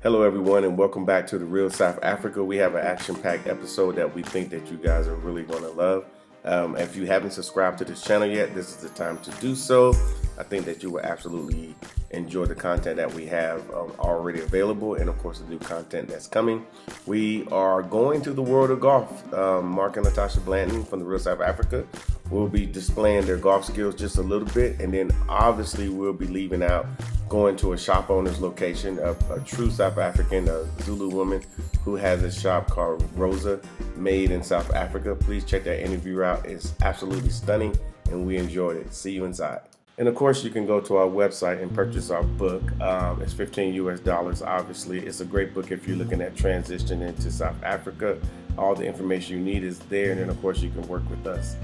Hello everyone and welcome back to the Real South Africa. We have an action-packed episode that we think that you guys are really going to love. If you haven't subscribed to this channel yet, this is the time to do so. I think that you will absolutely enjoy the content that we have already available, and of course the new content that's coming. We are going to the world of golf. Mark and Natasha Blanton from the Real South Africa will be displaying their golf skills just a little bit, and then obviously we'll be leaving out going to a shop owner's location, a true South African, a Zulu woman who has a shop called Rosa, made in South Africa. Please check that interview out. It's absolutely stunning and we enjoyed it. See you inside. And of course you can go to our website and purchase our book. It's $15 US, obviously. It's a great book if you're looking at transition into South Africa. All the information you need is there, and then of course you can work with us.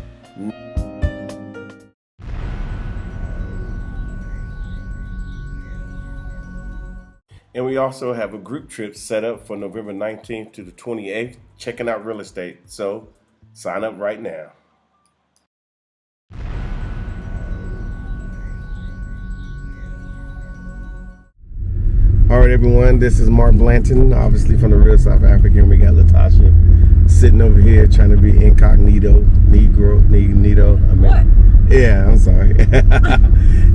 And we also have a group trip set up for November 19th to the 28th, checking out real estate. So sign up right now. All right, everyone, this is Mark Blanton, obviously from the Real South African. We got Latasha sitting over here trying to be incognito, negro. What? Yeah, I'm sorry.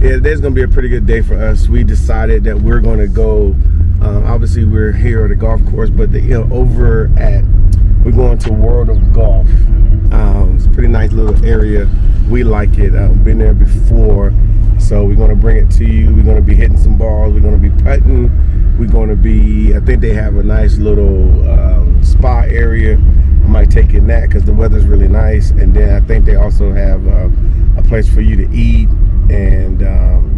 Yeah, there's going to be a pretty good day for us. We decided that we're going to go, obviously we're here at the golf course, but we're going to World of Golf. It's a pretty nice little area. We like it. Been there before. So we're going to bring it to you. We're going to be hitting some balls. We're going to be putting. We're going to be, I think they have a nice little spa area. I might take in that because the weather's really nice. And then I think they also have a place for you to eat and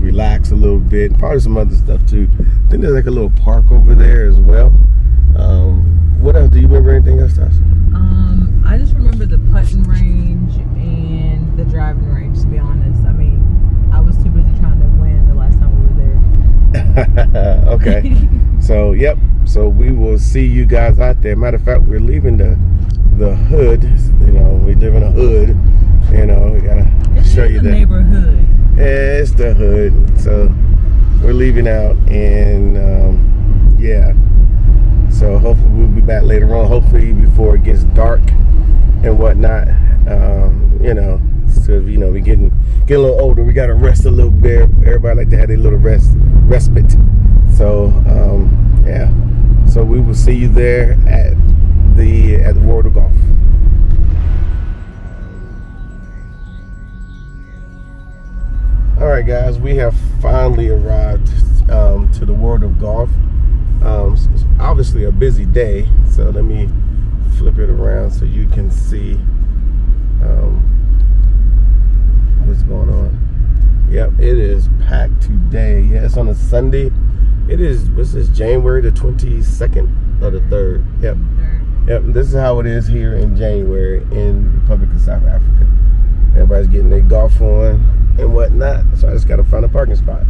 relax a little bit. Probably some other stuff too. I think there's like a little park over there as well. What else? Do you remember anything else, Tasha? I just remember the putting range and the driving range, to be honest. I mean, I was too busy trying to win the last time we were there. Okay. So, yep. So we will see you guys out there. Matter of fact, we're leaving the hood. You know, we live in a hood. You know, we gotta show you that. Neighborhood. Yeah, it's the hood. So we're leaving out, and yeah. So hopefully we'll be back later on. Hopefully before it gets dark and whatnot. You know, so you know we getting a little older. We gotta rest a little bit. Everybody like to have a little respite. So yeah. So we will see you there at the World of Golf. All right, guys, we have finally arrived to the World of Golf. It's obviously a busy day, so let me flip it around so you can see what's going on. Yep, it is packed today. Yeah, it's on a Sunday. It is, what's this, January the 22nd or the 3rd? Yep. Yep, this is how it is here in January in the Republic of South Africa. Everybody's getting their golf on and whatnot, so I just gotta find a parking spot.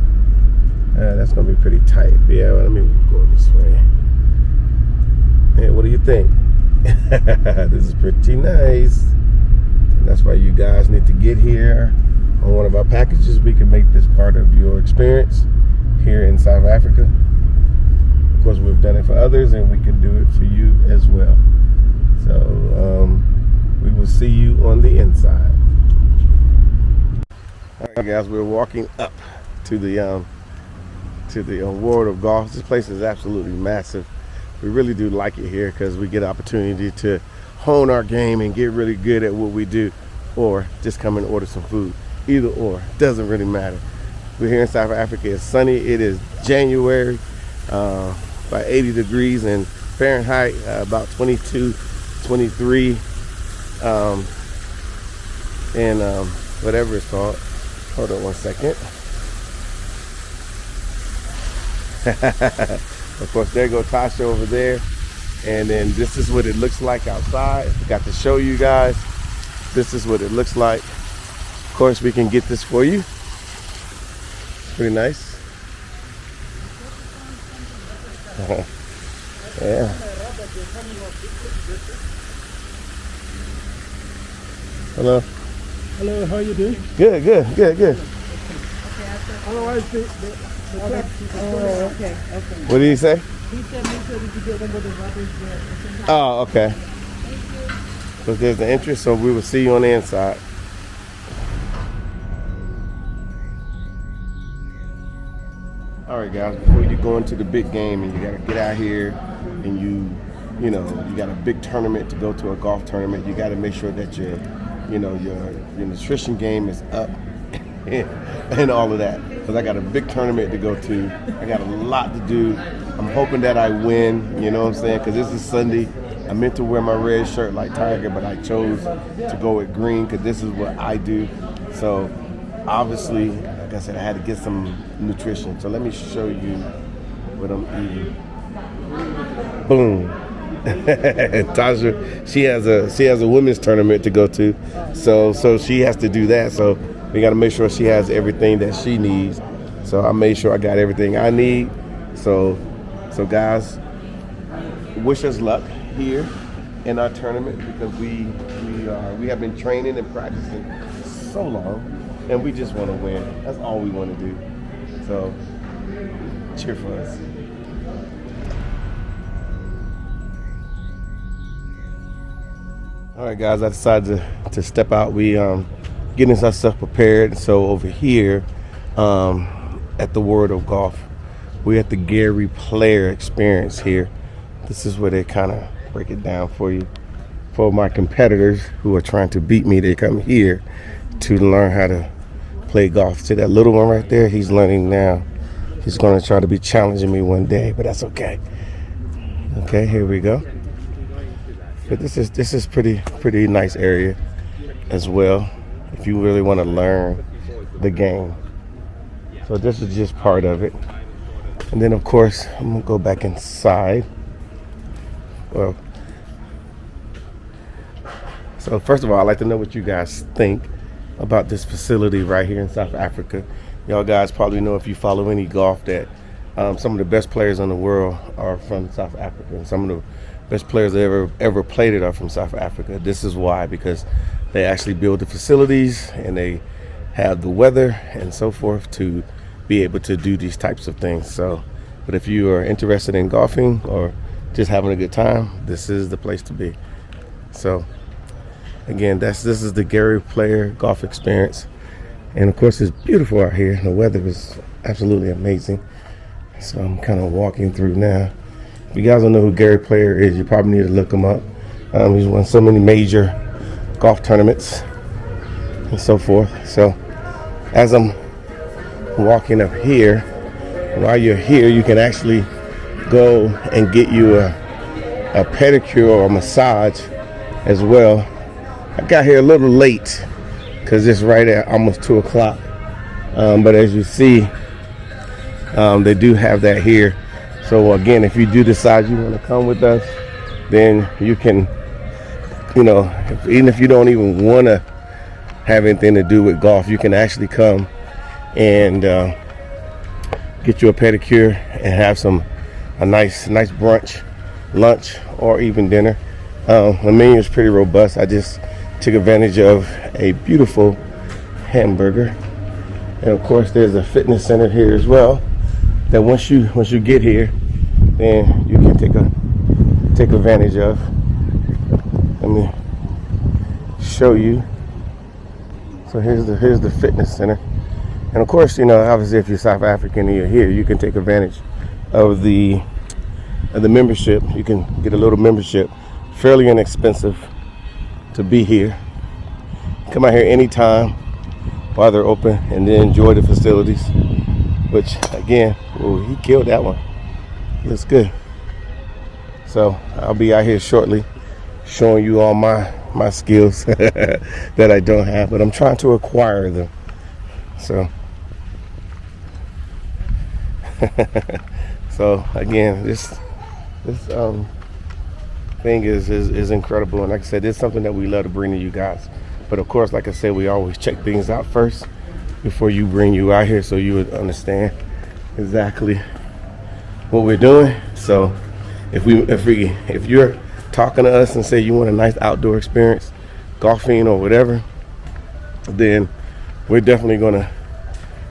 That's gonna be pretty tight. Yeah, let me go this way. Hey, what do you think? This is pretty nice. And that's why you guys need to get here on one of our packages. We can make this part of your experience here in South Africa. Of course, we've done it for others, and we can do it for you as well. So we will see you on the inside. All right, guys, we're walking up to the World of Golf. This place is absolutely massive. We really do like it here because we get an opportunity to hone our game and get really good at what we do, or just come and order some food. Either or, doesn't really matter. We're here in South Africa. It's sunny. It is January, about 80 degrees in Fahrenheit, about 22, 23, and whatever it's called. Hold on one second. Of course, there goes Tasha over there. And then this is what it looks like outside. Got to show you guys. This is what it looks like. Of course, we can get this for you. Pretty nice. Yeah. Hello. Hello, how are you doing? Good. Otherwise, Oh, okay. What did he say? He said Oh, okay. So there's the entrance, so we will see you on the inside. All right, guys, before you go into the big game and you got to get out here and you got a big tournament to go to, a golf tournament, you got to make sure that your nutrition game is up and all of that. Because I got a big tournament to go to. I got a lot to do. I'm hoping that I win, you know what I'm saying? Because this is Sunday. I meant to wear my red shirt like Tiger, but I chose to go with green because this is what I do. So obviously, like I said, I had to get some nutrition. So let me show you what I'm eating. Boom. Tasha, she has a women's tournament to go to, so she has to do that. So we got to make sure she has everything that she needs. So I made sure I got everything I need. So guys, wish us luck here in our tournament because we have been training and practicing so long, and we just want to win. That's all we want to do. So cheer for us. All right, guys, I decided to step out. We getting our stuff prepared. So over here at the World of Golf, we're at the Gary Player Experience here. This is where they kind of break it down for you. For my competitors who are trying to beat me, they come here to learn how to play golf. See that little one right there? He's learning now. He's going to try to be challenging me one day, but that's okay. Okay, here we go. But this is pretty nice area as well if you really want to learn the game. So this is just part of it. And then of course I'm gonna go back inside. Well, so first of all, I'd like to know what you guys think about this facility right here in South Africa. Y'all guys probably know, if you follow any golf, that some of the best players in the world are from South Africa. And some of the best players that ever played it are from South Africa. This is why, because they actually build the facilities and they have the weather and so forth to be able to do these types of things. So, but if you are interested in golfing or just having a good time, this is the place to be. So again, this is the Gary Player Golf Experience. And of course, it's beautiful out here. The weather is absolutely amazing. So I'm kind of walking through now. If you guys don't know who Gary Player is, you probably need to look him up. He's won so many major golf tournaments and so forth. So as I'm walking up here, while you're here, you can actually go and get you a pedicure or a massage as well. I got here a little late because it's right at almost 2 o'clock. But as you see, they do have that here. So again, if you do decide you want to come with us, then you can, even if you don't even want to have anything to do with golf, you can actually come and get you a pedicure and have a nice brunch, lunch, or even dinner. The menu is pretty robust. I just took advantage of a beautiful hamburger, and of course, there's a fitness center here as well. That once you get here, then you can take advantage of. Let me show you. So here's the fitness center, and of course, obviously, if you're South African and you're here, you can take advantage of the membership. You can get a little membership, fairly inexpensive to be here. Come out here anytime while they're open, and then enjoy the facilities. Which again, he killed that one. Looks good. So I'll be out here shortly showing you all my skills that I don't have, but I'm trying to acquire them. So so again, this thing is incredible, and like I said, it's something that we love to bring to you guys. But of course, like I said, we always check things out first before you bring you out here, so you would understand exactly what we're doing. So if you're talking to us and say you want a nice outdoor experience, golfing or whatever, then we're definitely going to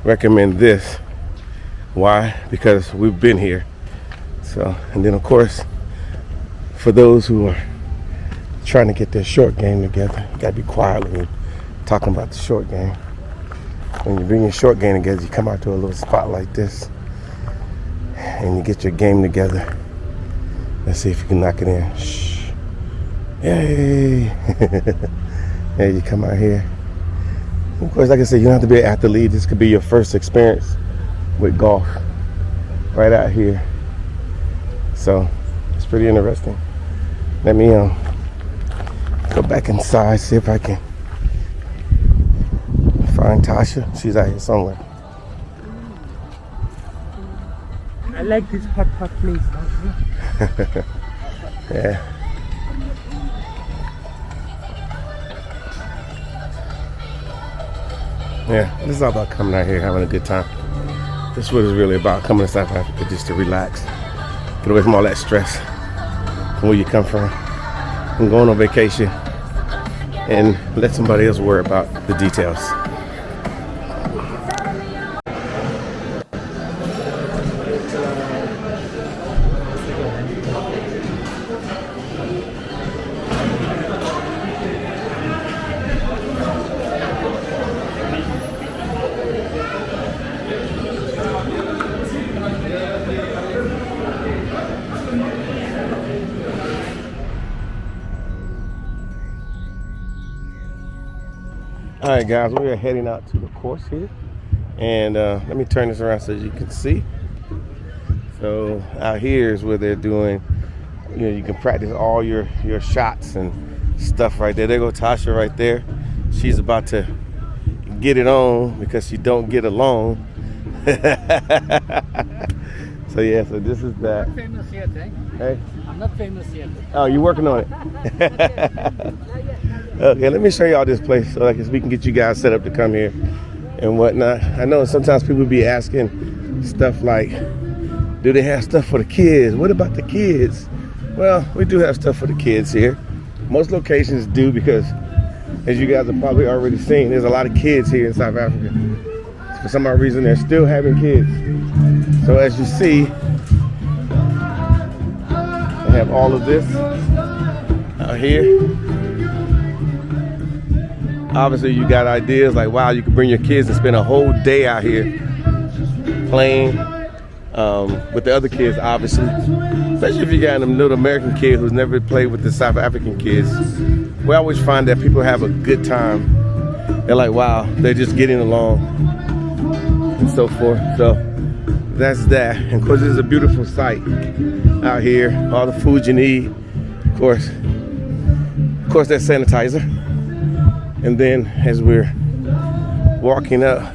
recommend this. Why? Because we've been here. So, and then of course, for those who are trying to get their short game together, you gotta be quiet when you're talking about the short game. When you bring your short game together, you come out to a little spot like this and you get your game together. Let's see if you can knock it in. Shh. Yay! Yeah, you come out here. Of course, like I said, you don't have to be an athlete. This could be your first experience with golf right out here. So it's pretty interesting. Let me go back inside, see if I can find Tasha. She's out here somewhere. I like this putt place. Yeah. Yeah, this is all about coming out here, having a good time. This is what it's really about, coming to South Africa just to relax. Get away from all that stress from where you come from. And going on vacation and let somebody else worry about the details. All right, guys, we are heading out to the course here, and let me turn this around so you can see. So out here is where they're doing, you can practice all your shots and stuff right there. There go Tasha right there. She's about to get it on because she don't get along. So yeah, so this is that. I'm not famous yet, eh? Hey? I'm not famous yet. Oh, you working on it? Okay, let me show y'all this place so like we can get you guys set up to come here and whatnot. I know sometimes people be asking stuff like, do they have stuff for the kids? What about the kids? Well, we do have stuff for the kids here. Most locations do because, as you guys have probably already seen, there's a lot of kids here in South Africa. For some odd reason, they're still having kids. So as you see, they have all of this out here. Obviously, you got ideas like, wow, you could bring your kids and spend a whole day out here playing with the other kids, obviously. Especially if you got a little American kid who's never played with the South African kids. We always find that people have a good time. They're like, wow, they're just getting along and so forth. So that's that. And of course, this is a beautiful sight out here. All the food you need. Of course, that sanitizer. And then as we're walking up,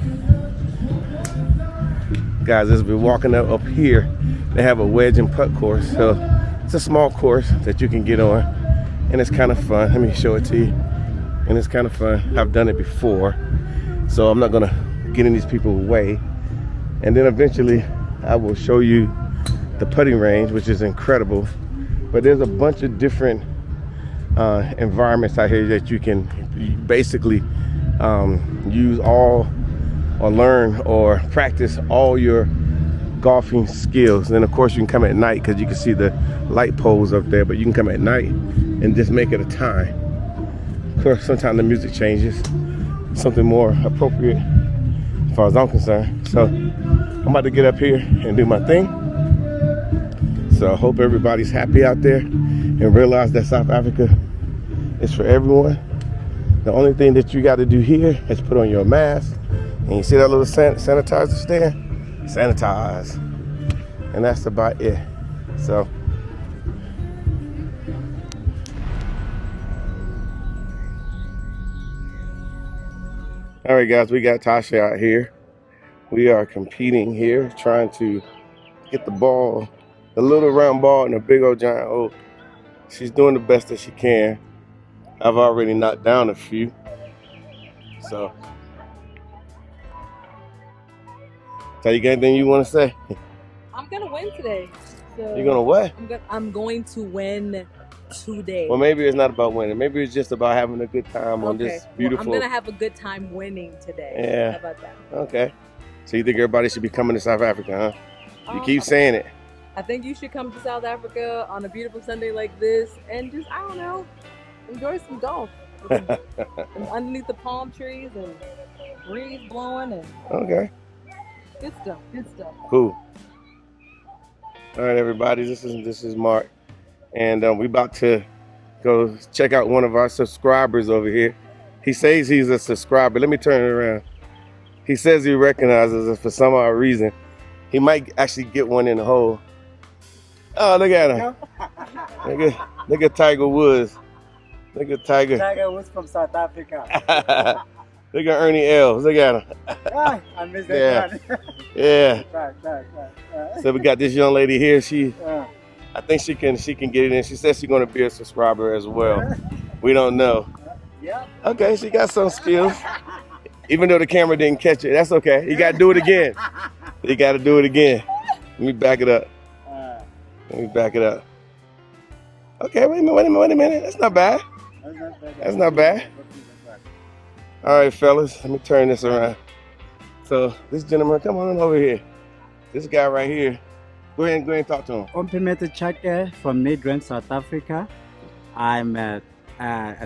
guys, as we're walking up here, they have a wedge and putt course. So it's a small course that you can get on, and it's kind of fun. Let me show it to you. And it's kind of fun. I've done it before, so I'm not gonna get in these people's way. And then eventually I will show you the putting range, which is incredible. But there's a bunch of different environments out here that you can basically use all or learn or practice all your golfing skills. And of course you can come at night because you can see the light poles up there, but you can come at night and just make it a time. Of course, sometimes the music changes, something more appropriate as far as I'm concerned. So I'm about to get up here and do my thing. So I hope everybody's happy out there and realize that South Africa is for everyone. The only thing that you got to do here is put on your mask. And you see that little sanitizer stand? Sanitize. And that's about it. So all right, guys, we got Tasha out here. We are competing here, trying to get the ball, the little round ball and the big old giant oak. She's doing the best that she can. I've already knocked down a few. So you got anything you want to say? I'm gonna win today. So You're gonna what? I'm going to win today. Well, maybe it's not about winning. Maybe it's just about having a good time on this beautiful. Well, I'm gonna have a good time winning today. Yeah. How about that? Okay. So you think everybody should be coming to South Africa, huh? You keep saying it. I think you should come to South Africa on a beautiful Sunday like this and just, I don't know, enjoy some golf and underneath the palm trees and breeze blowing and Okay, good stuff. Good stuff. cool. All right, everybody, this is Mark, and we about to go check out one of our subscribers over here. He says he's a subscriber. Let me turn it around. He says he recognizes us for some odd reason. He might actually get one in the hole. Oh, look at him. Look at Tiger Woods. Look at Tiger. Tiger Woods from South Africa. Look at Ernie Els. Look at him. I missed that one. Yeah. Right. So we got this young lady here. I think she can get it in. She says she's going to be a subscriber as well. We don't know. Yeah. Okay, she got some skills. Even though the camera didn't catch it, that's okay. You got to do it again. You got to do it again. Let me back it up. Okay, wait a minute. That's not bad. That's not bad. All right, fellas, let me turn this around. So this gentleman, come on over here. This guy right here. Go ahead and talk to him. Compliment Chake from Midrand, South Africa. I'm a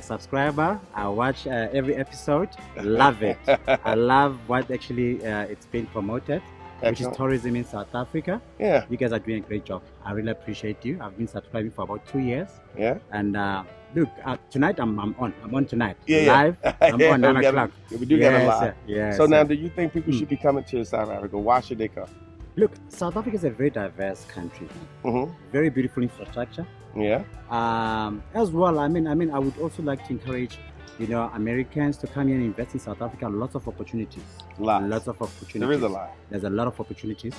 subscriber. I watch every episode. Love it. I love what actually it's been promoted, which is tourism in South Africa. Yeah. You guys are doing a great job. I really appreciate you. I've been subscribing for about 2 years. Yeah. And look, tonight I'm on. I'm on tonight. Yeah. Live. I'm on 9 o'clock. We do got a live. Yeah. So now, do you think people should be coming to South Africa? Why should they come? Look, South Africa is a very diverse country. Mm-hmm. Very beautiful infrastructure. Yeah. As well, I mean, I would also like to encourage, Americans to come here and invest in South Africa. Lots of opportunities. Lots of opportunities. There is a lot. There's a lot of opportunities.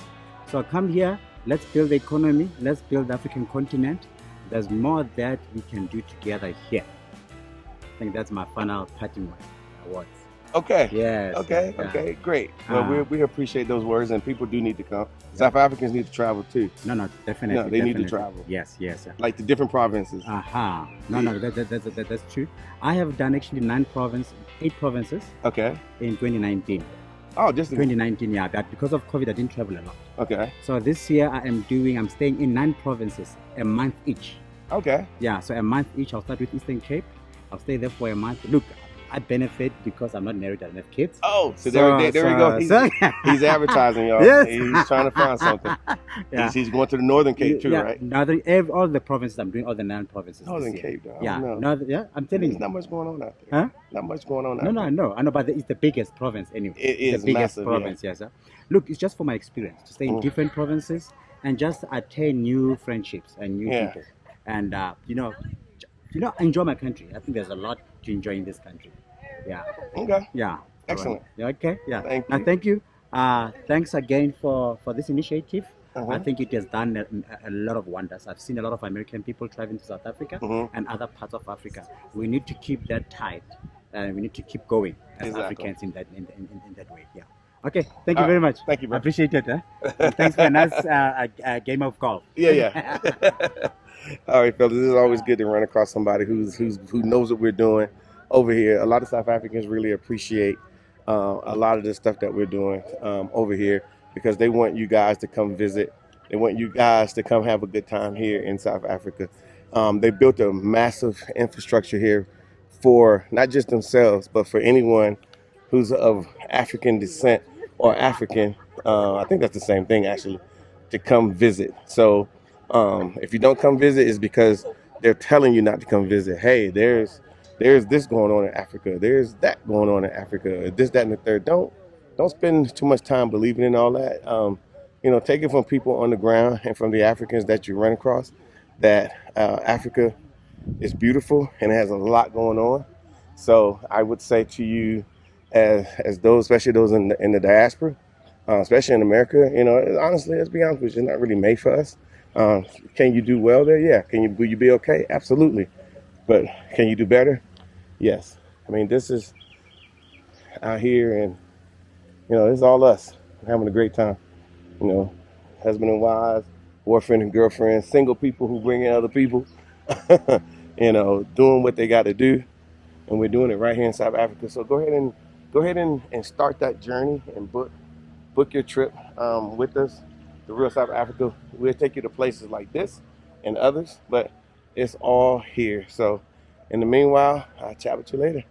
So come here. Let's build the economy. Let's build the African continent. There's more that we can do together here. I think that's my final parting words. Okay. Yes. Okay. Yeah. Okay. Great. Well, we appreciate those words, and people do need to come. South Africans need to travel too. No, definitely. No, they need to travel. Yes. Like the different provinces. No, that's true. I have done actually 8 provinces. Okay. In 2019. Oh, just 2019, yeah. But because of COVID, I didn't travel a lot. Okay. So this year I'm staying in 9 provinces, a month each. Okay. Yeah. So a month each. I'll start with Eastern Cape. I'll stay there for a month. Look, I benefit because I'm not married. I don't have kids. Oh, so there we go. He's advertising, y'all. Yes. He's trying to find something. Yeah. He's going to the Northern Cape too, right? All the provinces. I'm doing all the 9 provinces. Northern Cape, though. Yeah. I'm telling you. There's not much going on out there. Huh? Not much going on out there. I know, but it's the biggest province anyway. It is the biggest massive, province, yes. Look, it's just for my experience to stay in different provinces and just attain new friendships and new people, and enjoy my country. I think there's a lot to enjoy in this country. Yeah. Okay. Yeah. Excellent. Yeah, okay. Yeah. Thank you. Thank you. Thanks again for this initiative. I think it has done a lot of wonders. I've seen a lot of American people traveling to South Africa and other parts of Africa. We need to keep that tight, and we need to keep going as Africans in that way. Yeah. Okay. Thank you very much. Thank you, bro. I appreciate it. And thanks for a nice game of golf. Yeah. All right, fellas. This is always good to run across somebody who knows what we're doing over here. A lot of South Africans really appreciate a lot of the stuff that we're doing over here, because they want you guys to come visit. They want you guys to come have a good time here in South Africa. They built a massive infrastructure here for not just themselves, but for anyone who's of African descent or African. I think that's the same thing, actually, to come visit. So if you don't come visit, it's because they're telling you not to come visit. Hey, there's this going on in Africa. There's that going on in Africa. This, that, and the third. Don't spend too much time believing in all that. Take it from people on the ground and from the Africans that you run across, that Africa is beautiful and it has a lot going on. So I would say to you, as those, especially those in the diaspora, especially in America, honestly, let's be honest with you, it's not really made for us. Can you do well there? Yeah. Will you be okay? Absolutely. But can you do better? Yes. I mean, this is out here, and it's all us having a great time. Husband and wives, boyfriend and girlfriend, single people who bring in other people, doing what they got to do, and we're doing it right here in South Africa. So go ahead and start that journey and book your trip with us. the real South Africa, we'll take you to places like this and others, but it's all here. So in the meanwhile, I'll chat with you later.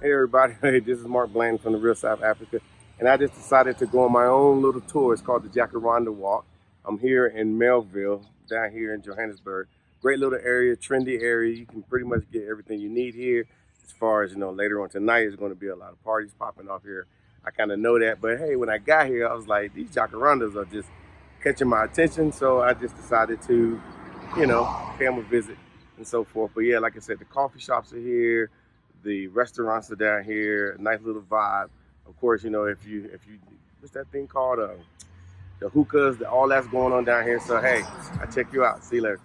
Hey everybody, hey, this is Mark Bland from the Real South Africa, and I just decided to go on my own little tour. It's called the Rhonda Walk. I'm here in Melville, down here in Johannesburg. Great little area, trendy area. You can pretty much get everything you need here. As far as, you know, later on tonight, there's going to be a lot of parties popping off here. I kind of know that, but hey, when I got here, I was like, these jacarandas are just catching my attention, so I just decided to, you know, pay them a visit and so forth. But yeah, like I said, the coffee shops are here. The restaurants are down here, nice little vibe. Of course, you know, if you, what's that thing called? The hookahs, all that's going on down here. So hey, I'll check you out. See you later.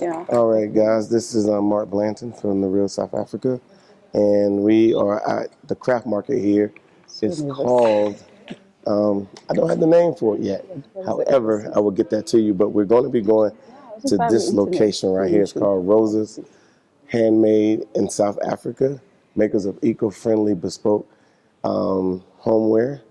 Yeah. All right, guys, this is Mark Blanton from the Real South Africa, and we are at the craft market here. It's called, I don't have the name for it yet. However, I will get that to you, but we're going to be going to this location right here. It's called Roses, handmade in South Africa, makers of eco-friendly bespoke homeware.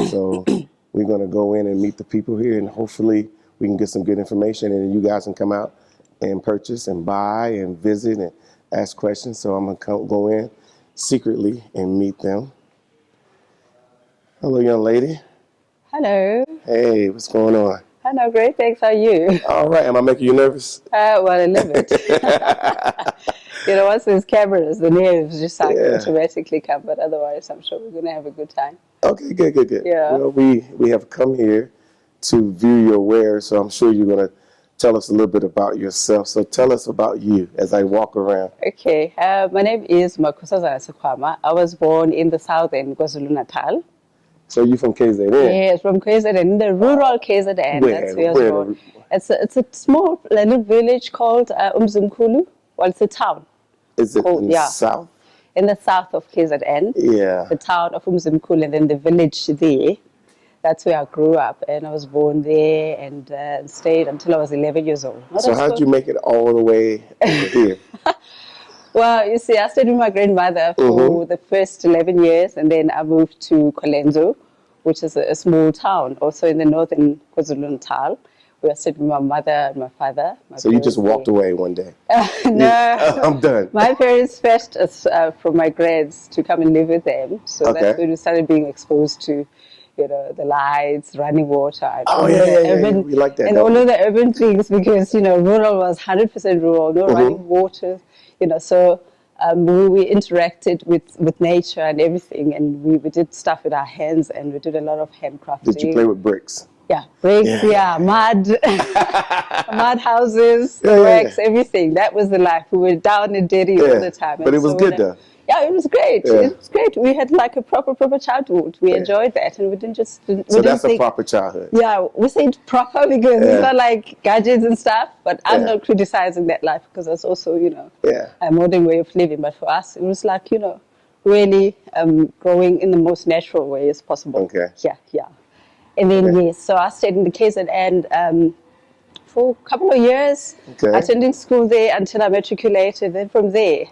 So we're going to go in and meet the people here, and hopefully we can get some good information, and you guys can come out and purchase and buy and visit and ask questions. So I'm gonna go in secretly and meet them. Hello, young lady. Hello. Hey, what's going on? Hello, great. Thanks. How are you? All right. Am I making you nervous? Well, a little bit. You know, once there's cameras, the nerves just like automatically come. But otherwise, I'm sure we're gonna have a good time. Okay, good. Yeah. Well, we have come here to view your wares, so I'm sure you're gonna tell us a little bit about yourself. So tell us about you as I walk around. Okay. My name is Makusazana Sekwama. I was born in the southern KwaZulu-Natal. So you from KZN? Yes, from KZN, the rural KZN. That's where I was born. It's a small little village called Umzimkhulu. Well, it's a town. Is it in the south? In the south of KZN. Yeah. The town of Umzimkhulu, and then the village there. That's where I grew up, and I was born there and stayed until I was 11 years old. So how did you make it all the way over here? Well, you see, I stayed with my grandmother for the first 11 years, and then I moved to Kolenzo, which is a small town, also in the northern KwaZulu-Natal, where I stayed with my mother and my father. So you just walked away one day? No. I'm done. My parents fetched us from my grads to come and live with them. So that's when we started being exposed to, you know, the lights, running water. And we like that. And all of the urban things, because, you know, rural was 100% rural, no running water, you know. So we interacted with nature and everything, and we did stuff with our hands, and we did a lot of handcrafting. Did you play with bricks? Yeah, bricks, mud, mud houses, bricks, everything. That was the life. We were down and dirty all the time. But it was good though. Yeah, it was great. Yeah. It was great. We had like a proper childhood. We enjoyed that, and we didn't just. So that's a proper childhood. Yeah, we say proper because it's not like gadgets and stuff. But I'm not criticizing that life, because that's also, you know, a modern way of living. But for us, it was like, you know, really growing in the most natural way as possible. Okay. Yeah. And then so I stayed in the KZN for a couple of years, attending school there until I matriculated. Then from there,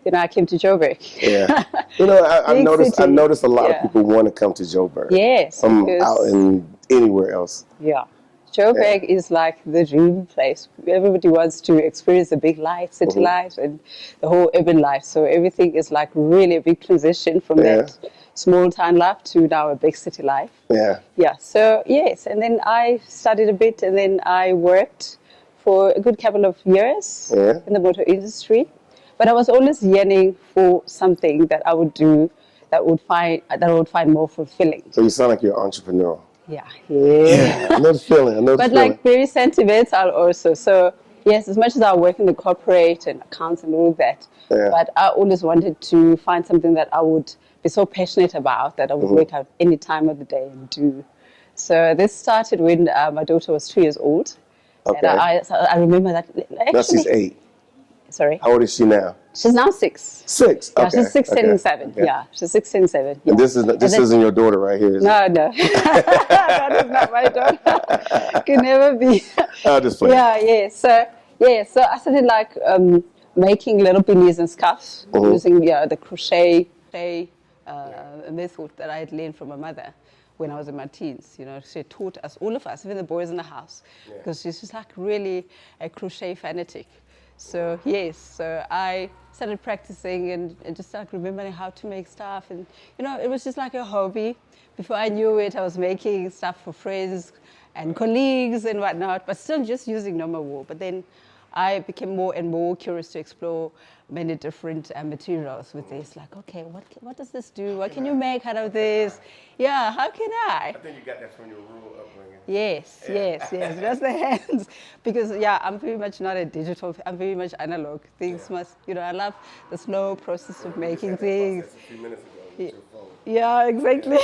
you know, I came to Joburg. Yeah. You know, I noticed a lot of people want to come to Joburg. Yes. From out in anywhere else. Yeah. Joburg is like the dream place. Everybody wants to experience the big life, city life, and the whole urban life. So everything is like really a big transition from that small town life to now a big city life. Yeah. So yes, and then I studied a bit, and then I worked for a good couple of years in the motor industry. But I was always yearning for something that I would do that I would find more fulfilling. So you sound like you're an entrepreneur. Yeah. I know the feeling. But like very sentimental also. So Yes, as much as I work in the corporate and accounts and all that, but I always wanted to find something that I would be so passionate about that I would wake up any time of the day and do. So this started when my daughter was 2 years old. Okay. And I remember that. Actually, Now she's 8. Sorry. How old is she now? She's now 6. 6. Okay. Yeah, she's 6, 7. Okay. Yeah, she's 6 and 7. Yeah. And this isn't your daughter right here, is it? No, that is not my daughter. Could never be. I'll just play. So I started like making little beanies and scarves using the crochet method that I had learned from my mother when I was in my teens. You know, she taught us, all of us, even the boys in the house, because she's just like really a crochet fanatic. So so I started practicing and just like remembering how to make stuff, and you know, it was just like a hobby. Before I knew it, I was making stuff for friends and colleagues and whatnot, but still just using normal wool. But then I became more and more curious to explore many different materials with this. Like, okay, what does this do? What can you make out of this? Yeah, how can I? I think you got that from your rural upbringing. Yes, just the hands. Because, I'm very much not a digital, I'm very much analog. Things must, I love the slow process of making things. A few minutes ago with your phone. Yeah, exactly.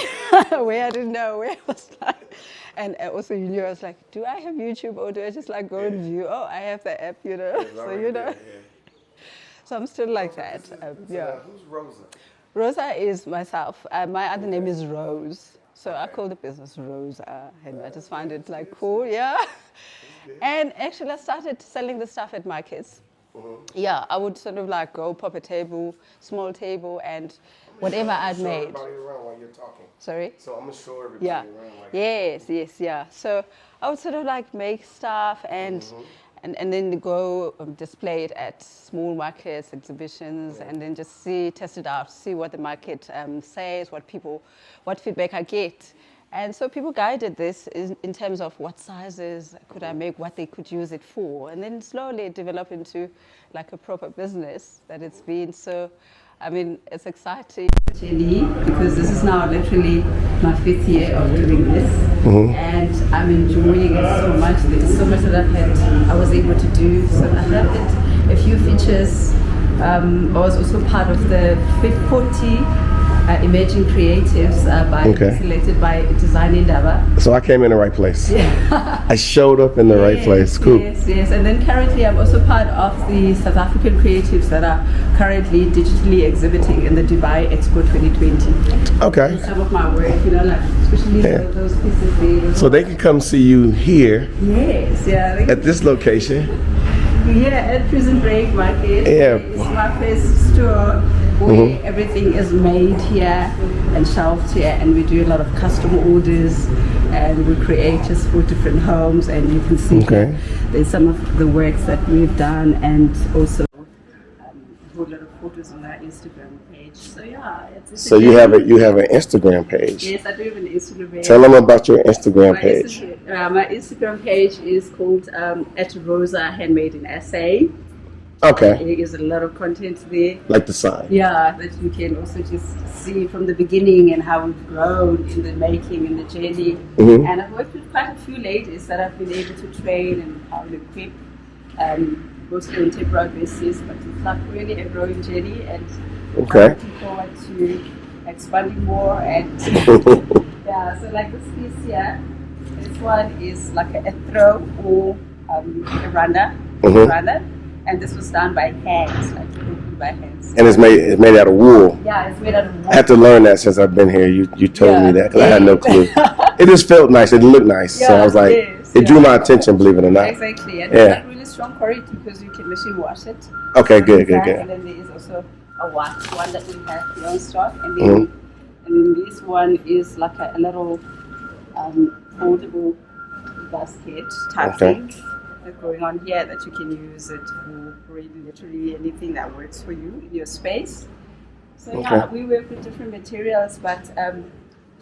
Where I didn't know, where I was like. And also, I was like, do I have YouTube or do I just like go and view? Oh, I have the app, so, So I'm still like that. Who's Rosa? Rosa is myself. My other name is Rose. So I call the business Rosa, and I just find it like cool, And actually I started selling the stuff at markets. Yeah, I would sort of like go pop a table, small table, and whatever I'd made. Everybody around while you're talking. Sorry? So I'm going to show everybody around. Like Yes. So I would sort of like make stuff and then go display it at small markets, exhibitions, and then just test it out, see what the market says, what feedback I get. And so people guided this in terms of what sizes could I make, what they could use it for. And then slowly it developed into like a proper business that it's been. So, I mean, it's exciting. Actually, because this is now literally my 5th year of doing this. And I'm enjoying it so much. There's so much that I was able to do. So I have a few features. I was also part of the 40 emerging creatives selected by Design Indaba. So I came in the right place. Yeah. I showed up in the right place. Cool. Yes. And then currently I'm also part of the South African creatives that are currently digitally exhibiting in the Dubai Expo 2020. Okay. And some of my work, like especially those pieces there. So they can come see you here. Yes, at this location. At Prison Break Market. Yeah. It's my first store where everything is made here and shelved here, and we do a lot of custom orders, and we create just for different homes, and you can see there's some of the works that we've done, and also a whole lot of photos on our Instagram page. So you have an Instagram page. Yes, I do have an Instagram page. Tell them about your Instagram page. My Instagram page is called at Rosa Handmade in SA. Okay. There is a lot of content there. Like the sign. Yeah, that you can also just see from the beginning and how we've grown in the making and the journey. And I've worked with quite a few ladies that I've been able to train and how to equip, mostly on temporary basis, but it's like really a growing journey, and I'm looking forward to expanding more. And so like this piece here, this one is like a throw or a Rhonda. And this was done by hands, by hands. And it's made out of wool. Yeah, it's made out of wool. I had to learn that since I've been here. You told me that because I had no clue. It just felt nice. It looked nice. So I was like, it drew my attention, believe it or not. Exactly. And it's like really strong quality because you can machine wash it. Okay, good. And then there is also a wax one that we have here on stock. And then this one is like a little foldable basket type thing. Going on here that you can use it for really literally anything that works for you in your space. So we work with different materials, but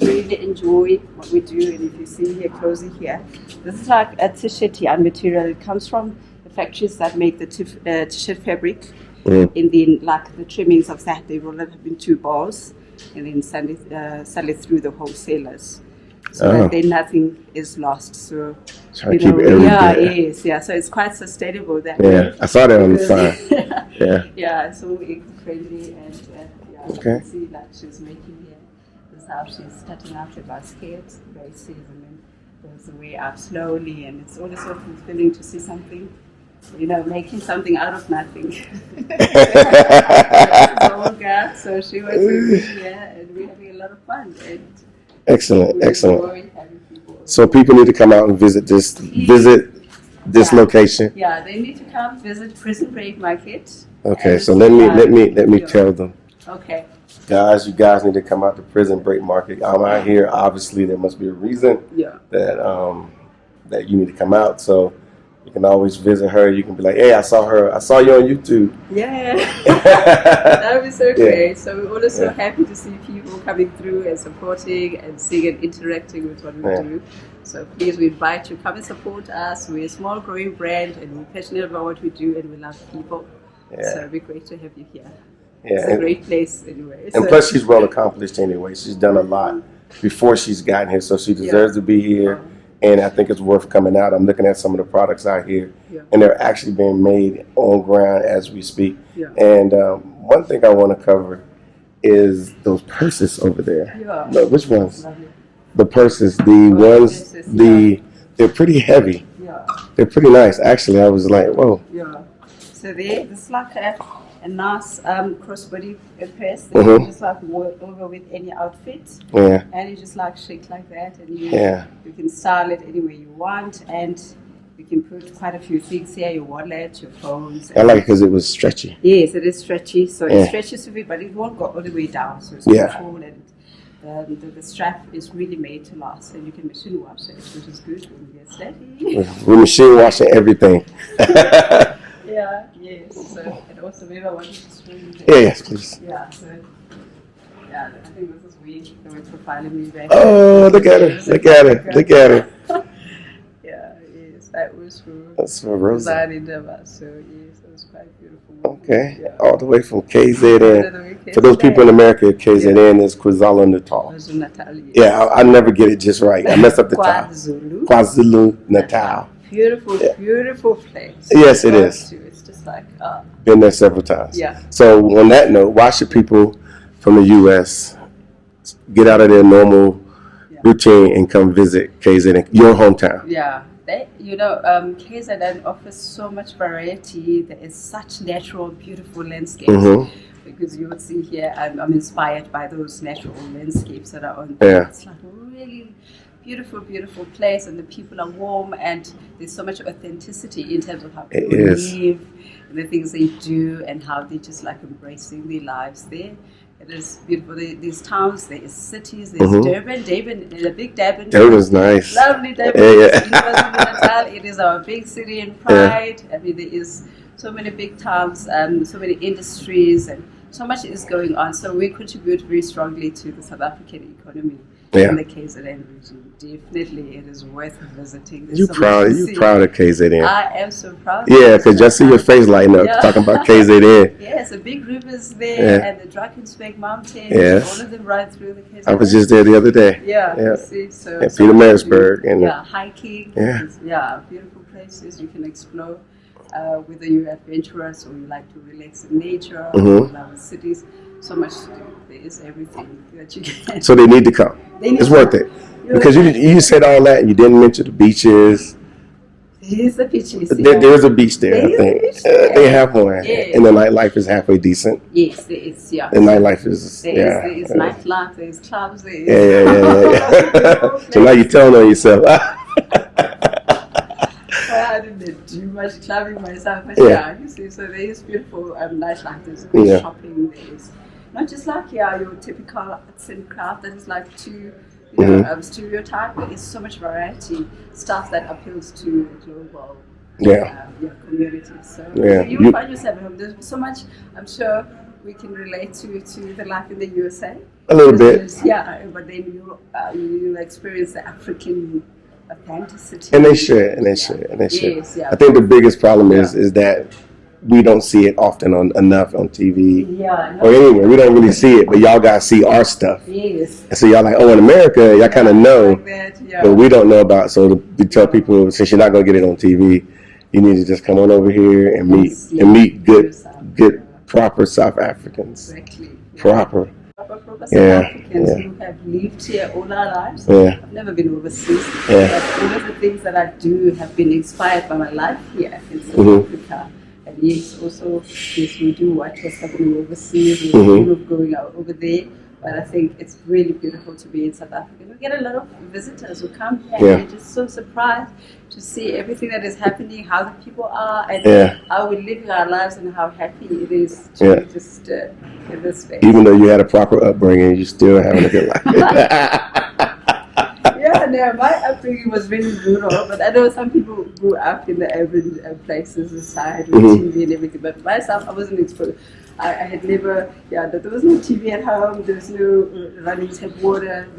really enjoy what we do. And if you see here closer here, this is like a t-shirt yarn material. It comes from the factories that make the t-shirt fabric. And then like the trimmings of that, they roll it up in 2 balls and then sell it through the wholesalers. So that then nothing is lost. So Trying to keep every yes, yeah. So it's quite sustainable that way. Yeah, I saw that on the sign. Yeah. Yeah, so eco-friendly and yeah, you can see that she's making here. This is how she's starting out with baskets, braces, and then goes the way up slowly, and it's always so fulfilling to see something, making something out of nothing. So she was with me here, and we're having a lot of fun. And excellent. So people need to come out and visit this location. Yeah, they need to come visit Prison Break Market. Okay, so let me tell them. Okay. Guys, you guys need to come out to Prison Break Market. I'm out here. Obviously, there must be a reason that you need to come out. So you can always visit her. You can be like, hey, I saw you on YouTube. Yeah, that would be so great. So we're always so happy to see people coming through and supporting and seeing and interacting with what we do. So please, we invite you, come and support us. We're a small growing brand and we're passionate about what we do and we love people. So it'd be great to have you here. Yeah, it's a great place anyway. And plus she's well accomplished anyway. She's done a lot before she's gotten here, so she deserves to be here. And I think it's worth coming out. I'm looking at some of the products out here, and they're actually being made on ground as we speak. And one thing I want to cover is those purses over there. No, which ones? The purses, the ones, they're pretty heavy. They're pretty nice. Actually, I was like, whoa. So it's like a nice crossbody press that you just like wear over with any outfit. And you just like shake like that, and you can style it any way you want, and you can put quite a few things here, your wallet, your phones. I like it because it was stretchy. Yes, it is stretchy, so it stretches to be, but it won't go all the way down, so it's controlled, and the strap is really made to last, and you can machine wash it, which is good when you get steady. We're machine washing everything. Yes. So, and also maybe I wanted to show you. Yes, please. Yeah, so, I think this is weird. They were profiling me back. Oh, look at her. Yes, that was for. That's for Rosa. So, yes, it was quite beautiful. Okay, all the way from KZN. For those people in America, KZN is KwaZulu-Natal. Yeah, I never get it just right. I mess up the top. KwaZulu-Natal. Beautiful place. Yes, it is. It's just like been there several times. Yeah. So on that note, why should people from the U.S. get out of their normal routine and come visit KZN, your hometown? Yeah. KZN offers so much variety. There is such natural, beautiful landscapes. Because you would see here, I'm inspired by those natural landscapes that are on there. It's like really beautiful place, and the people are warm, and there's so much authenticity in terms of how people live, and the things they do, and how they just like embracing their lives there. It is beautiful. There's towns, there's cities, there's Durban. There's a big Durban. Durban's nice. Lovely Durban. It is our big city and pride. I mean, there is so many big towns, so many industries, and so much is going on. So we contribute very strongly to the South African economy. In the KZN region. Definitely, it is worth visiting. You proud of KZN? I am so proud. Yeah, because just see your face lighting up talking about KZN. Yes, the big rivers there, and the Drakensberg Mountains. All of them run through the KZN. I was just there the other day. You see, so and Pietermaritzburg and hiking. Beautiful places you can explore. Whether you're adventurous or you like to relax in nature, or love the cities, so much to do. There is everything that you can. So they need to come. It's worth it. Because you said all that and you didn't mention the beaches. There's the beaches. There's a beach there, I think. They have one. And the nightlife is halfway decent. Yes, there is, The nightlife is, There is nightlife, there's clubs, Yeah. So now you're telling on yourself. I didn't do much clubbing myself, but you see, so there is beautiful nightlife, there's good shopping, there's not just like your typical arts and craft that is like too stereotype, but there's so much variety, stuff that appeals to global community. So you find yourself at home. There's so much, I'm sure we can relate to the life in the USA. A little bit. But then you'll experience the African authenticity. And they should. Yes, I think the biggest problem is that we don't see it often enough on TV Yeah, or anywhere. We don't really see it, but y'all guys see our stuff. Yes. And so y'all like, oh, in America, y'all kind of know, like that, yeah. but we don't know about. So we tell people, since you're not gonna get it on TV, you need to just come on over here and meet good proper South Africans. Exactly. Proper. South Africans who have lived here all our lives. Yeah. I've never been overseas. Yeah. But all of the things that I do have been inspired by my life here in South Africa. And yes, also, yes, we do watch what's happening overseas. We dream of going out over there. But I think it's really beautiful to be in South Africa. We get a lot of visitors who come here and they're just so surprised to see everything that is happening, how the people are, and how we're living our lives and how happy it is to just in this space. Even though you had a proper upbringing, you're still having a good life. No, my upbringing was very rural, but I know some people grew up in the urban places aside with TV and everything, but myself, I wasn't exposed. I had never, there was no TV at home, there was no running tap water.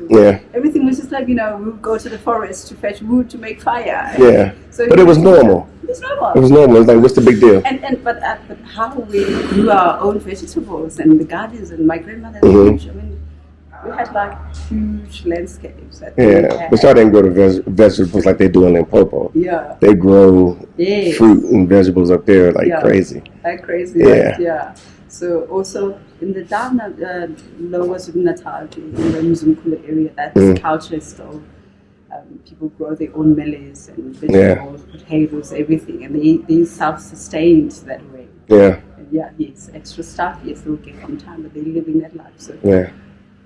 Everything was just like, we would go to the forest to fetch wood to make fire. So but it was normal. It was normal. It was normal. It was like, what's the big deal? But how we grew our own vegetables and the gardens, and my grandmother was huge. I mean, we had like huge landscapes. But y'all didn't grow the vegetables like they do in Limpopo. Yeah. They grow fruit and vegetables up there like crazy. Like crazy. So also in the down lower Natal, in the Mzimkhulu area, that's culture still. People grow their own maize and vegetables, potatoes, everything, and they self-sustained that way. Extra stuff, they'll get from time, but they're living that life. So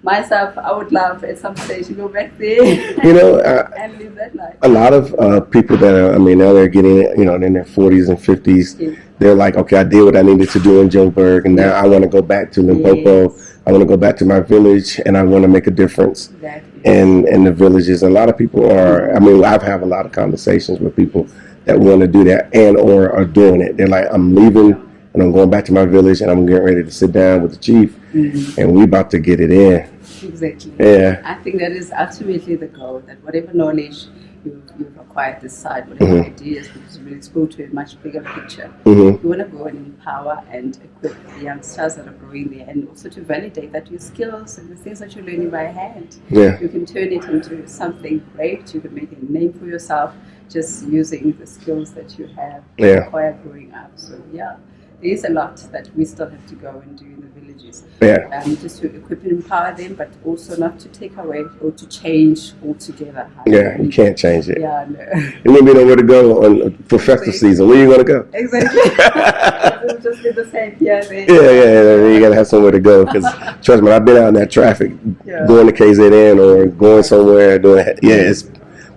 myself, I would love at some stage to go back there and live that life. A lot of people that are, now they're getting, in their 40s and 50s, they're like, okay, I did what I needed to do in Joburg, and now I want to go back to Limpopo. I want to go back to my village, and I want to make a difference in the villages. A lot of people are, I've had a lot of conversations with people that want to do that and or are doing it. They're like, I'm leaving, and I'm going back to my village, and I'm getting ready to sit down with the chief, and we about to get it in. Exactly. Yeah. I think that is ultimately the goal, that whatever knowledge you've acquired this side, whatever ideas, because you've been exposed to a much bigger picture. You want to go and empower and equip the youngsters that are growing there, and also to validate that your skills and the things that you're learning by hand, you can turn it into something great. You can make a name for yourself just using the skills that you have acquired growing up. So there is a lot that we still have to go and do in the villages. Just to equip and empower them, but also not to take away or to change altogether. You can't change it. No. You don't know where to go for festive season. Where are you going to go? Exactly. It'll just be the same. You got to have somewhere to go. Because trust me, I've been out in that traffic going to KZN or going somewhere doing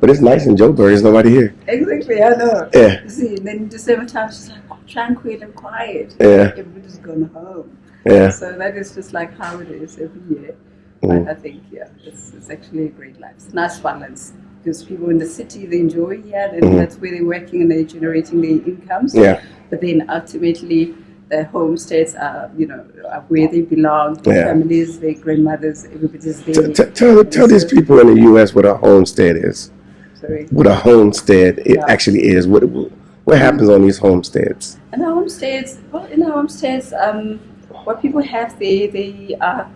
but it's nice in Joburg. There's nobody here. Exactly, I know. You see, and then in December time, it's like tranquil and quiet. Everybody's gone home. So that is just like how it is every year. But I think, it's actually a great life. It's a nice balance, because people in the city, they enjoy here, and that's where they're working and they're generating their incomes. But then ultimately, the homesteads are, are where they belong. Their families, their grandmothers, everybody's there. Tell these people in the U.S. what a homestead is. Sorry. What a homestead actually is. What happens on these homesteads? In our homesteads, what people have there, they are,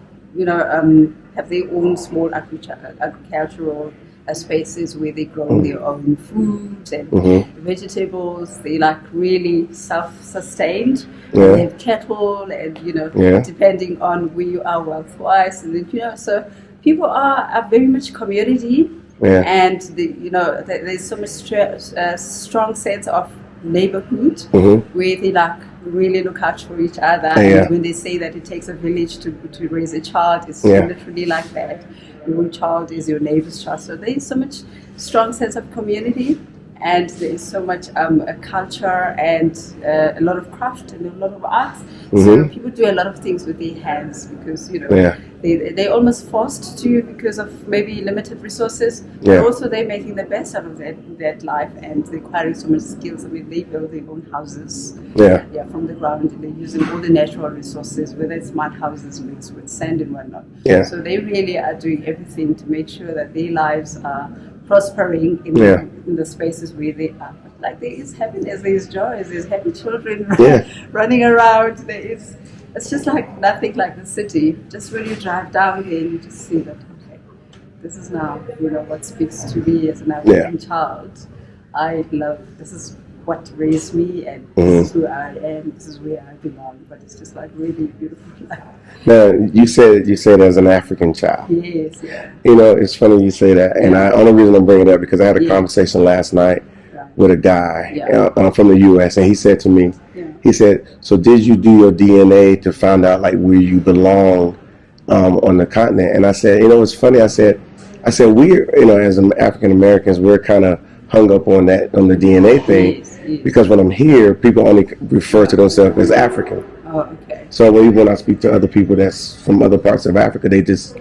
have their own small agricultural spaces where they grow their own food and vegetables. They like really self-sustained. They have cattle, and depending on where you are wealth-wise, and then, so people are very much community, and there's so much strong sense of neighborhood where they like really look out for each other. And when they say that it takes a village to raise a child, it's literally like that. Your child is your neighbor's child. So there is so much strong sense of community, and there is so much a culture and a lot of craft and a lot of arts. So people do a lot of things with their hands, because they're almost forced to, because of maybe limited resources. But also they're making the best out of that life, and they're acquiring so much skills. I mean, they build their own houses from the ground, and they're using all the natural resources, whether it's mud houses mixed with sand and whatnot. So they really are doing everything to make sure that their lives are prospering in the spaces where they are. like there is happiness, there is joy, there's happy children Yeah. running around. There is, it's just like nothing like the city. Just when you drive down here, you just see that, okay, this is now, you know, what speaks to me as an African child. I love, this is what raised me, and this is who I am, this is where I belong. But it's just like really beautiful life. Now, you said as an African child. Yes, yeah. You know, it's funny you say that, and the only reason I'm bringing it up because I had a conversation last night with a guy from the U.S. and he said to me, he said, "So did you do your DNA to find out like where you belong on the continent?" And I said, "You know, it's funny." I said, we're, you know, as African Americans, we're kind of hung up on that, on the DNA thing, because when I'm here, people only refer to themselves as African. Oh, okay. So when I speak to other people that's from other parts of Africa, they're just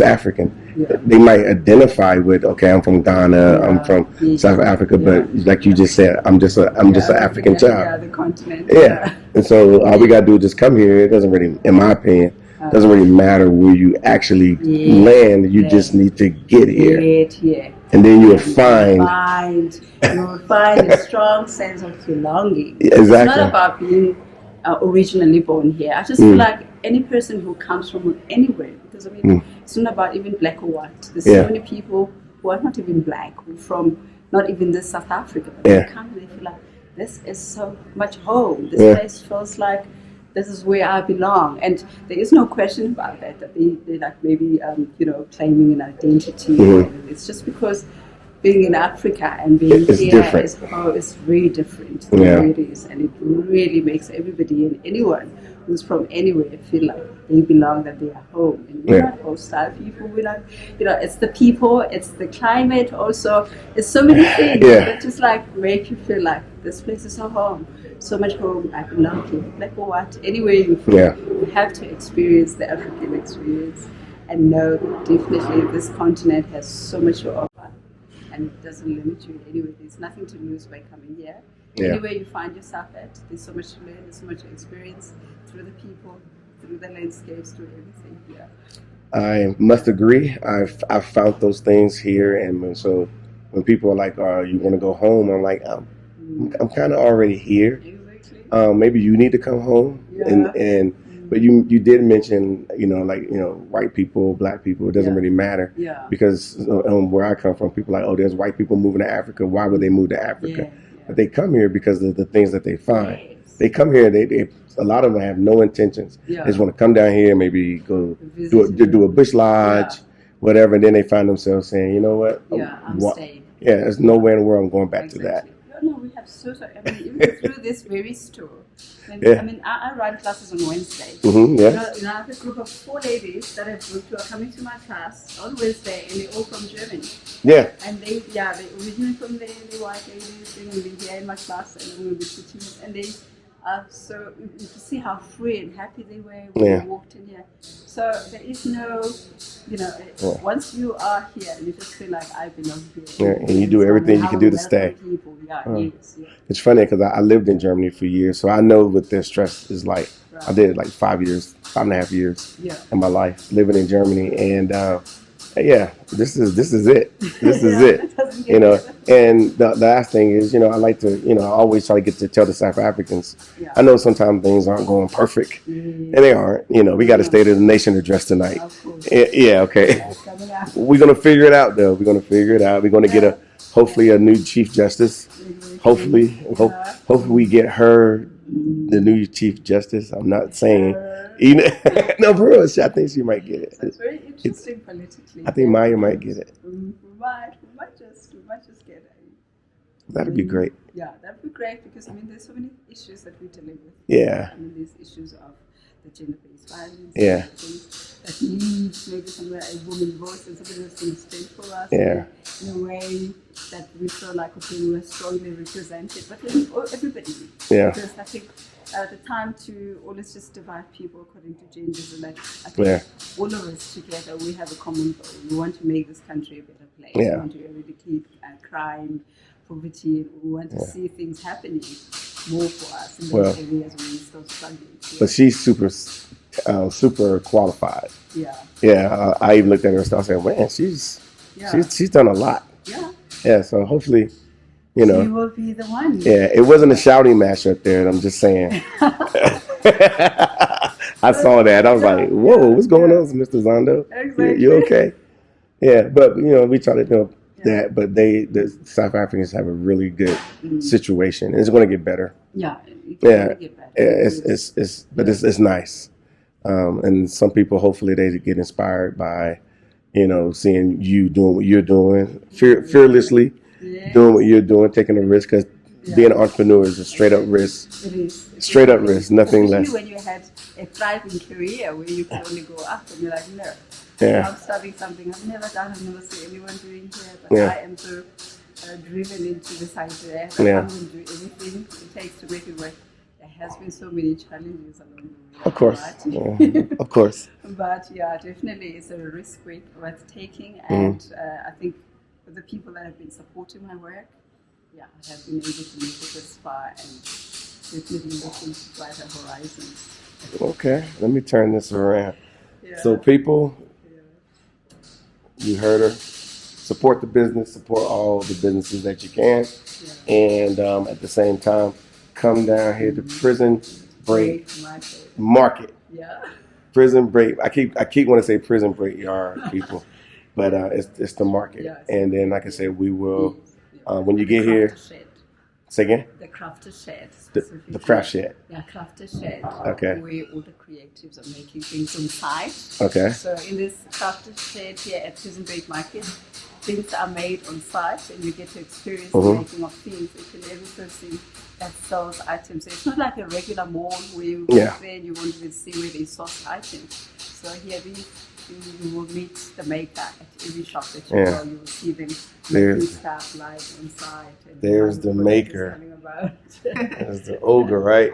African. Yeah. They might identify with, okay, I'm from Ghana, I'm from South Africa, but like you just said, I'm just an African child. Yeah, the continent. Yeah. And so all we gotta do is just come here. It doesn't really, in my opinion, doesn't really matter where you actually land. You just need to get here. And then you'll find a strong sense of belonging. Exactly. It's not about being originally born here. I just feel like any person who comes from anywhere, because I mean, it's not about even black or white. There's so many people who are not even black, who from not even this South Africa, but they come and they feel like this is so much home. This place feels like this is where I belong, and there is no question about that. That they like maybe you know, claiming an identity. It's just because being in Africa and being here is very different. It is, and it really makes everybody and anyone who's from anywhere feel like they belong, that they are home. And we're not hostile people. We're not, you know, it's the people, it's the climate. Also, it's so many things that just like make you feel like this place is so home. So much home, I belong here. Like what? Anywhere you feel, you have to experience the African experience and know that definitely this continent has so much to offer, and it doesn't limit you in any way. There's nothing to lose by coming here. Anywhere you find yourself at, there's so much to learn, there's so much to experience through the people, through the landscapes, through everything here. I must agree. I've found those things here, and so when people are like, "Oh, you want to go home?" I'm like, I'm kind of already here. Exactly. Maybe you need to come home, but you did mention, you know, like, you know, white people, black people. It doesn't really matter, because where I come from, people are like, oh, there's white people moving to Africa. Why would they move to Africa? But they come here because of the things that they find. They come here. They a lot of them have no intentions. They just want to come down here, maybe go do a bush lodge, whatever, and then they find themselves saying, you know what? I'm staying. Yeah, there's nowhere in the world I'm going back to that. No, we have I mean, even through this very store. I mean, I run classes on Wednesday. You know, I have a group of 4 ladies that I've booked who are coming to my class on Wednesday, and they're all from Germany. And they originally from there, they're white ladies, and they're here in my class, and I'm going to be teaching them. And they so you can see how free and happy they were when we walked in here. So there is no, you know, once you are here, you just feel like I belong here. And you do everything you can do to stay. People. It's funny because I lived in Germany for years, so I know what their stress is like. I did like 5.5 years in my life living in Germany, and this is it. This is it. You know, and the last thing is, you know, I like to, you know, I always try to get to tell the South Africans. I know sometimes things aren't going perfect, and they aren't. You know, we got a State of the Nation address tonight. Okay. We're gonna figure it out, though. We're gonna figure it out. We're gonna get hopefully a new Chief Justice. Hopefully we get her the new Chief Justice. I'm not saying, no, for real. I think she might get it. It's very interesting politically. I think Maya might get it. We might just get it. That'd be great. Yeah, that'd be great, because I mean, there's so many issues that we deal with. Yeah. I mean, there's issues of the gender-based violence. Yeah. That needs maybe somewhere a woman's voice and something that's going to stand for us. Yeah. In a way that we feel like, okay, we're strongly represented, but then everybody. Yeah. Because I think the time to always just divide people according to genders, and like I think all of us together, we have a common goal. We want to make this country a better place. We want to eradicate crime, poverty. We want to see things happening more for us in those areas when we're still struggling. But she's super qualified. I even looked at her and started saying, man, she's done a lot. So hopefully You know, you will be the one. yeah, it wasn't a shouting match up there. I'm just saying. I saw that. I was like, "Whoa, what's going on, Mr. Zondo? You okay?" Yeah, but we try to do that. But the South Africans have a really good situation. It's going to get better. Yeah, Yeah, it's nice. And some people, hopefully, they get inspired by, seeing you doing what you're doing, fearlessly doing what you're doing, taking a risk. Because being an entrepreneur is a straight up risk. It is. Straight up risk, nothing less. When you had a thriving career where you can only go up, and you're like, no, I'm starting something I've never done, I've never seen anyone doing here, but I am so driven into this idea that I'm going to do everything it takes to make it work. There has been so many challenges along the way. Of course, of course. But yeah, definitely it's a risk worth taking, and I think for the people that have been supporting my work, I have been able to make it this far, and definitely looking to brighter horizons. Okay, let me turn this around. So people, you heard her. Support the business, support all the businesses that you can, and at the same time, come down here to Prison Break Market. Prison Break. I keep want to say Prison Break Yard, people, but it's the market. And then, like I said, we will when you get here. Say again? The crafter shed. The craft shed. Yeah, crafter shed. Okay. Where all the creatives are making things inside. Okay. So in this crafter shed here at Prison Break Market, things are made on site, and you get to experience the making of things. Each and every person that sells items. So it's not like a regular mall where you go there and you won't even see where they source items. So here you will meet the maker at every shop that you go. You will see them making stuff live inside. There's the maker. There's the ogre, right?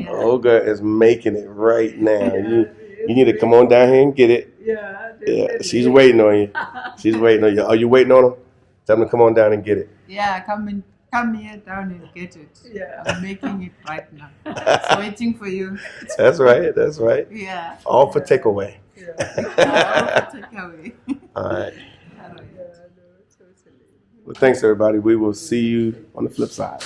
Ogre is making it right now. You need to come on down here and get it. Yeah, she's waiting on you. She's waiting on you. Are you waiting on them? Tell them to come on down and get it. Yeah, come here down and get it. Yeah, I'm making it right now. It's waiting for you. That's right. That's right. Yeah. All for takeaway. All for takeaway. All right. Well, thanks everybody. We will see you on the flip side.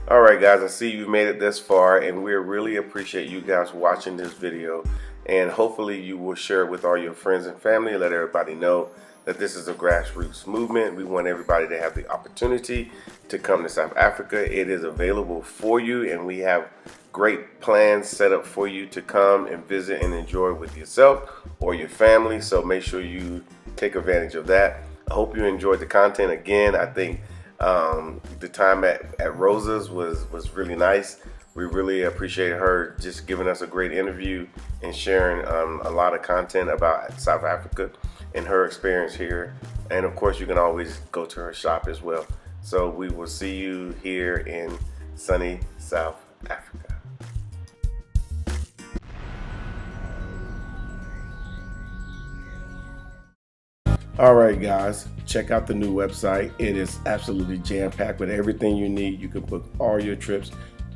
All right, guys, I see you've made it this far, and we really appreciate you guys watching this video. And hopefully you will share it with all your friends and family. Let everybody know that this is a grassroots movement. We want everybody to have the opportunity to come to South Africa. It is available for you, and we have great plans set up for you to come and visit and enjoy with yourself or your family. So make sure you take advantage of that. I hope you enjoyed the content. Again, I think the time at Rosa's was really nice. We really appreciate her just giving us a great interview and sharing a lot of content about South Africa and her experience here. And of course, you can always go to her shop as well. So we will see you here in sunny South Africa. All right, guys, check out the new website. It is absolutely jam-packed with everything you need. You can book all your trips.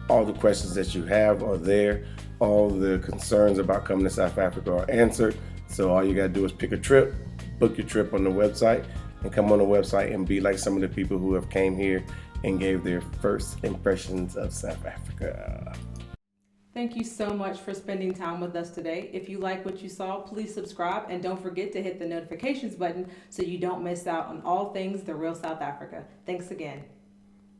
All the questions that you have are there. All the concerns about coming to South Africa are answered. So all you got to do is pick a trip, book your trip on the website, and come on the website and be like some of the people who have came here and gave their first impressions of South Africa. Thank you so much for spending time with us today. If you like what you saw, please subscribe and don't forget to hit the notifications button so you don't miss out on all things The Real South Africa. Thanks again.